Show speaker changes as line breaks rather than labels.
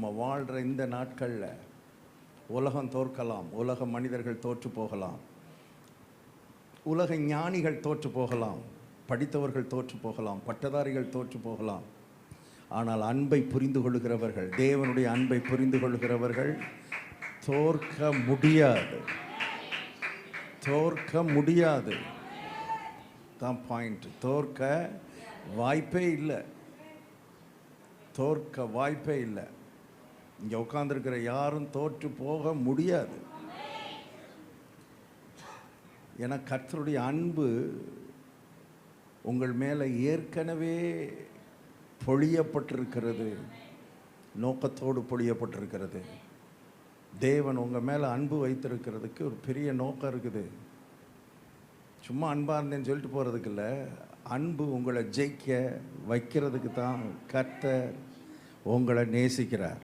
நம்ம வாழ்கிற இந்த நாட்களில் உலகம் தோற்கலாம், உலக மனிதர்கள் தோற்று போகலாம், உலக ஞானிகள் தோற்று போகலாம், படித்தவர்கள் தோற்று போகலாம், பட்டதாரிகள் தோற்று போகலாம். ஆனால் அன்பை புரிந்து கொள்கிறவர்கள், தேவனுடைய அன்பை புரிந்து கொள்கிறவர்கள் தோற்க முடியாது. தோற்க முடியாது தான் பாயிண்ட். தோற்க வாய்ப்பே இல்லை. தோற்க வாய்ப்பே இல்லை. இங்கே உட்கார்ந்துருக்கிற யாரும் தோற்று போக முடியாது. ஏன்னா கர்த்தருடைய அன்பு உங்கள் மேலே ஏற்கனவே பொழியப்பட்டிருக்கிறது, நோக்கத்தோடு பொழியப்பட்டிருக்கிறது. தேவன் உங்கள் மேலே அன்பு வைத்திருக்கிறதுக்கு ஒரு பெரிய நோக்கம் இருக்குது. சும்மா அன்பாக இருந்தேன்னு சொல்லிட்டு போகிறதுக்கு இல்லை, அன்பு உங்களை ஜெயிக்க வைக்கிறதுக்கு தான் கர்த்தர் உங்களை நேசிக்கிறார்.